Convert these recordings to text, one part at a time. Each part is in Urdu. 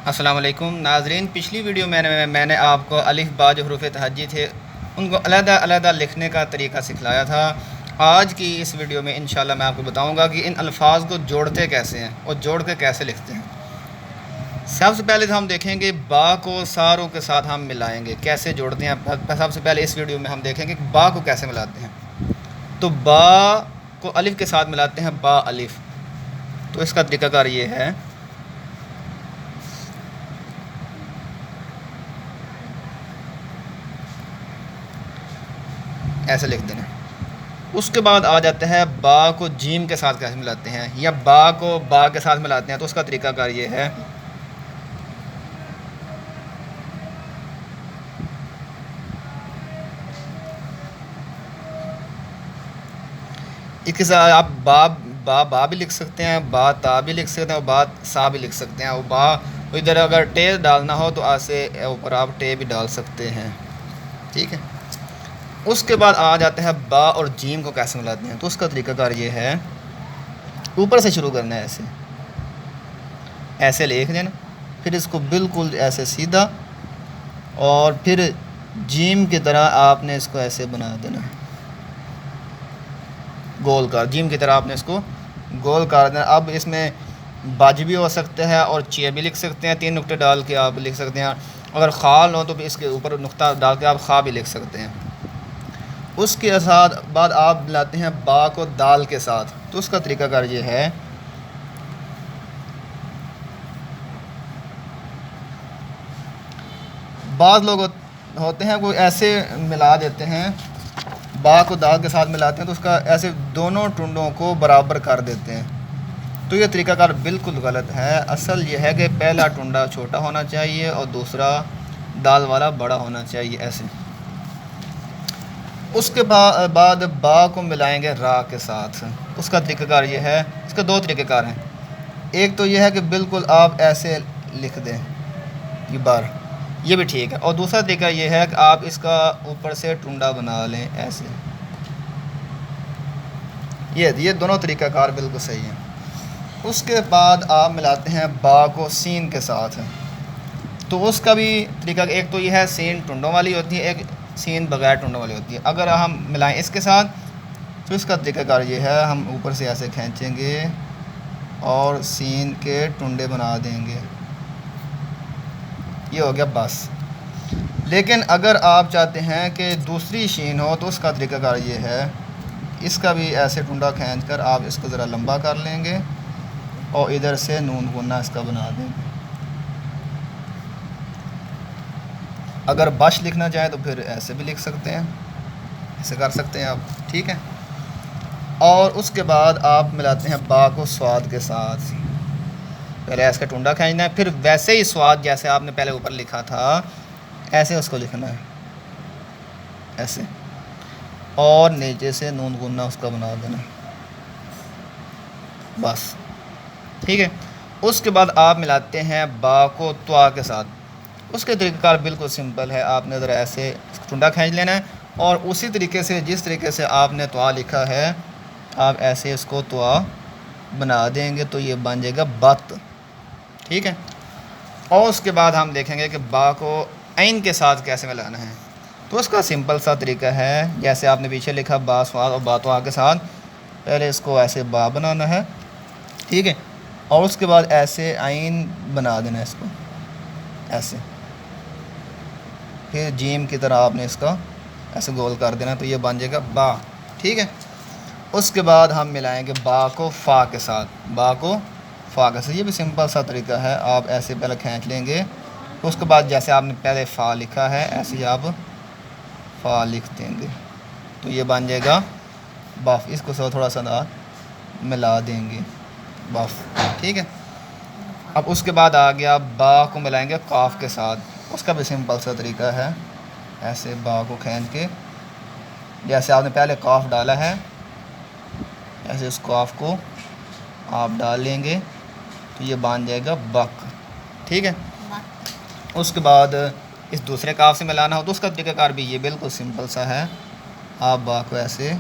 السلام علیکم ناظرین، پچھلی ویڈیو میں نے آپ کو الف با جو حروف تہجی تھے ان کو علیحدہ علیحدہ لکھنے کا طریقہ سکھلایا تھا۔ آج کی اس ویڈیو میں انشاءاللہ میں آپ کو بتاؤں گا کہ ان الفاظ کو جوڑتے کیسے ہیں اور جوڑ کے کیسے لکھتے ہیں۔ سب سے پہلے ہم دیکھیں گے با کو ساروں کے ساتھ ہم ملائیں گے، کیسے جوڑتے ہیں۔ سب سے پہلے اس ویڈیو میں ہم دیکھیں گے کہ با کو کیسے ملاتے ہیں۔ تو با کو الف کے ساتھ ملاتے ہیں، با الف۔ تو اس کا طریقہ کار یہ ہے، ایسے لکھ دینا۔ اس کے بعد آ جاتا ہے با کو جیم کے ساتھ کیسے ملاتے ہیں، یا با کو با کے ساتھ ملاتے ہیں۔ تو اس کا طریقہ کار یہ ہے، اس کے ساتھ آپ با بھی لکھ سکتے ہیں، با تا بھی لکھ سکتے ہیں، اور با سا بھی لکھ سکتے ہیں۔ اور با ادھر اگر ٹے ڈالنا ہو تو ایسے اوپر آپ ٹے بھی ڈال سکتے ہیں، ٹھیک ہے۔ اس کے بعد آ جاتا ہے با اور جیم کو کیسے ملاتے ہیں۔ تو اس کا طریقہ کار یہ ہے، اوپر سے شروع کرنا ہے، ایسے لکھ دینا، پھر اس کو بالکل ایسے سیدھا، اور پھر جیم کی طرح آپ نے اس کو ایسے بنا دینا، گول کر، جیم کی طرح آپ نے اس کو گول کر دینا۔ اب اس میں بج بھی ہو سکتا ہے اور چے بھی لکھ سکتے ہیں، 3 نقطے ڈال کے آپ لکھ سکتے ہیں۔ اگر خال ہو تو بھی اس کے اوپر نقطہ ڈال کے آپ خا بھی لکھ سکتے ہیں۔ اس کے بعد آپ ملاتے ہیں با کو دال کے ساتھ۔ تو اس کا طریقہ کار یہ ہے، بعض لوگ ہوتے ہیں وہ ایسے ملا دیتے ہیں، با کو دال کے ساتھ ملاتے ہیں تو اس کا ایسے دونوں ٹنڈوں کو برابر کر دیتے ہیں۔ تو یہ طریقہ کار بالکل غلط ہے۔ اصل یہ ہے کہ پہلا ٹنڈا چھوٹا ہونا چاہیے اور دوسرا دال والا بڑا ہونا چاہیے، ایسے۔ اس کے بعد با کو ملائیں گے را کے ساتھ۔ اس کا طریقہ کار یہ ہے، اس کے 2 طریقہ کار ہیں۔ ایک تو یہ ہے کہ بالکل آپ ایسے لکھ دیں، یہ بار، یہ بھی ٹھیک ہے۔ اور دوسرا طریقہ یہ ہے کہ آپ اس کا اوپر سے ٹنڈا بنا لیں، ایسے۔ یہ دونوں طریقہ کار بالکل صحیح ہیں۔ اس کے بعد آپ ملاتے ہیں با کو سین کے ساتھ۔ تو اس کا بھی طریقہ، ایک تو یہ ہے سین ٹنڈوں والی ہوتی ہے، ایک سین بغیر ٹنڈوں والی ہوتی ہے۔ اگر ہم ملائیں اس کے ساتھ تو اس کا طریقہ کار یہ ہے، ہم اوپر سے ایسے کھینچیں گے اور سین کے ٹنڈے بنا دیں گے، یہ ہو گیا بس۔ لیکن اگر آپ چاہتے ہیں کہ دوسری شین ہو تو اس کا طریقہ کار یہ ہے، اس کا بھی ایسے ٹنڈا کھینچ کر آپ اس کو ذرا لمبا کر لیں گے اور ادھر سے نون گنا اس کا بنا دیں گے۔ اگر بش لکھنا چاہیں تو پھر ایسے بھی لکھ سکتے ہیں، ایسے کر سکتے ہیں آپ، ٹھیک ہے۔ اور اس کے بعد آپ ملاتے ہیں با کو سواد کے ساتھ۔ پہلے ایسے کا ٹنڈا کھینچنا ہے، پھر ویسے ہی سواد جیسے آپ نے پہلے اوپر لکھا تھا ایسے اس کو لکھنا ہے، ایسے، اور نیچے سے نون گنا اس کا بنا دینا، بس، ٹھیک ہے۔ اس کے بعد آپ ملاتے ہیں با کو توا کے ساتھ۔ اس کے طریقہ کار بالکل سمپل ہے، آپ نے ذرا ایسے ٹنڈا کھینچ لینا ہے، اور اسی طریقے سے جس طریقے سے آپ نے توا لکھا ہے آپ ایسے اس کو توا بنا دیں گے تو یہ بن جائے گا بت، ٹھیک ہے۔ اور اس کے بعد ہم دیکھیں گے کہ با کو عین کے ساتھ کیسے ملانا ہے۔ تو اس کا سمپل سا طریقہ ہے، جیسے آپ نے پیچھے لکھا با سواد اور با توا کے ساتھ، پہلے اس کو ایسے با بنانا ہے، ٹھیک ہے، اور اس کے بعد ایسے عین بنا دینا ہے اس کو، ایسے، پھر جیم کی طرح آپ نے اس کا ایسے گول کر دینا تو یہ بن جائے گا با، ٹھیک ہے۔ اس کے بعد ہم ملائیں گے با کو فا کے ساتھ، با کو فا کے ساتھ، یہ بھی سمپل سا طریقہ ہے، آپ ایسے پہلے کھینچ لیں گے، اس کے بعد جیسے آپ نے پہلے فا لکھا ہے ایسے ہی آپ فا لکھ دیں گے تو یہ بن جائے گا بف۔ اس کو تھوڑا سا ملا دیں گے، بف، ٹھیک ہے۔ اب اس کے بعد آ گیا با کو ملائیں گے قاف کے ساتھ۔ اس کا بھی سمپل سا طریقہ ہے، ایسے با کو کھینچ کے جیسے آپ نے پہلے قاف ڈالا ہے ایسے اس قاف کو آپ ڈال لیں گے تو یہ بن جائے گا بک، ٹھیک ہے۔ اس کے بعد اس دوسرے قاف سے ملانا ہو تو اس کا طریقہ کار بھی یہ بالکل سمپل سا ہے، آپ با کو ایسے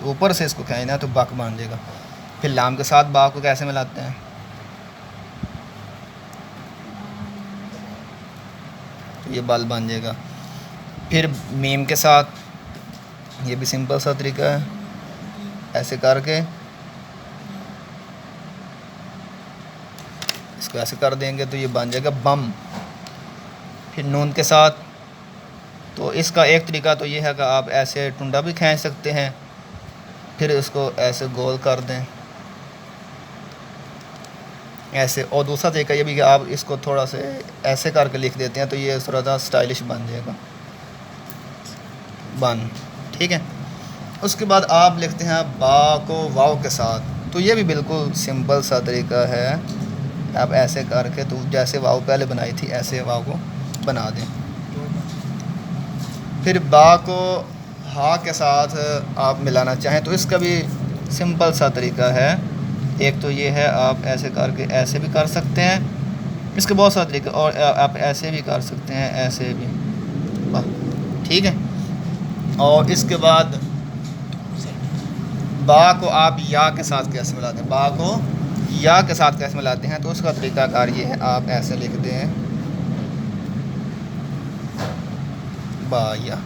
اوپر سے اس کو کھینچنا ہے تو بک بن جائے گا۔ پھر لام کے ساتھ با کو کیسے ملاتے ہیں؟ یہ بال بن جائے گا. پھر میم کے ساتھ یہ بھی سمپل سا طریقہ ہے، ایسے کر کے اس کو ایسے کر دیں گے تو یہ بن جائے گا بم. پھر نون کے ساتھ تو اس کا ایک طریقہ تو یہ ہے کہ آپ ایسے ٹنڈا بھی کھینچ سکتے ہیں، پھر اس کو ایسے گول کر دیں ایسے. اور دوسرا طریقہ یہ بھی کہ آپ اس کو تھوڑا سے ایسے کر کے لکھ دیتے ہیں تو یہ تھوڑا سا اسٹائلش بن جائے گا بن. ٹھیک ہے. اس کے بعد آپ لکھتے ہیں با کو واو کے ساتھ، تو یہ بھی بالکل سمپل سا طریقہ ہے. آپ ایسے کر کے تو جیسے واو پہلے بنائی تھی ایسے واو کو بنا دیں. پھر با کو ہا کے ساتھ آپ ملانا چاہیں تو اس کا بھی سمپل سا طریقہ ہے. ایک تو یہ ہے آپ ایسے کر کے ایسے بھی کر سکتے ہیں، اس کے بہت سارے طریقے، اور آپ ایسے بھی کر سکتے ہیں ایسے بھی. ٹھیک ہے. اور اس کے بعد با کو آپ یا کے ساتھ کیسے ملاتے ہیں؟ با کو یا کے ساتھ کیسے ملاتے ہیں؟ تو اس کا طریقہ کار یہ ہے، آپ ایسے لکھ دیں با یا.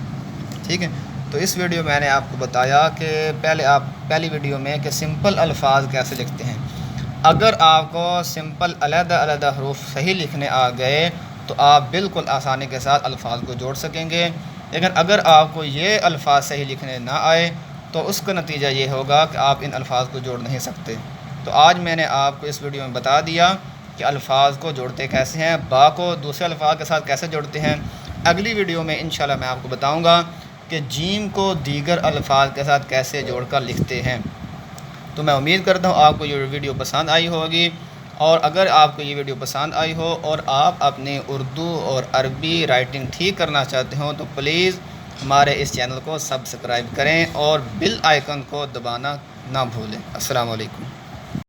ٹھیک ہے. تو اس ویڈیو میں نے آپ کو بتایا کہ پہلی ویڈیو میں کہ سمپل الفاظ کیسے لکھتے ہیں. اگر آپ کو سمپل علیحدہ علیحدہ حروف صحیح لکھنے آ گئے تو آپ بالکل آسانی کے ساتھ الفاظ کو جوڑ سکیں گے. لیکن اگر آپ کو یہ الفاظ صحیح لکھنے نہ آئے تو اس کا نتیجہ یہ ہوگا کہ آپ ان الفاظ کو جوڑ نہیں سکتے. تو آج میں نے آپ کو اس ویڈیو میں بتا دیا کہ الفاظ کو جوڑتے کیسے ہیں، با کو دوسرے الفاظ کے ساتھ کیسے جوڑتے ہیں. اگلی ویڈیو میں انشاءاللہ میں آپ کو بتاؤں گا کہ جیم کو دیگر الفاظ کے ساتھ کیسے جوڑ کر لکھتے ہیں. تو میں امید کرتا ہوں آپ کو یہ ویڈیو پسند آئی ہوگی، اور اگر آپ کو یہ ویڈیو پسند آئی ہو اور آپ اپنی اردو اور عربی رائٹنگ ٹھیک کرنا چاہتے ہوں تو پلیز ہمارے اس چینل کو سبسکرائب کریں اور بیل آئیکن کو دبانا نہ بھولیں. السلام علیکم.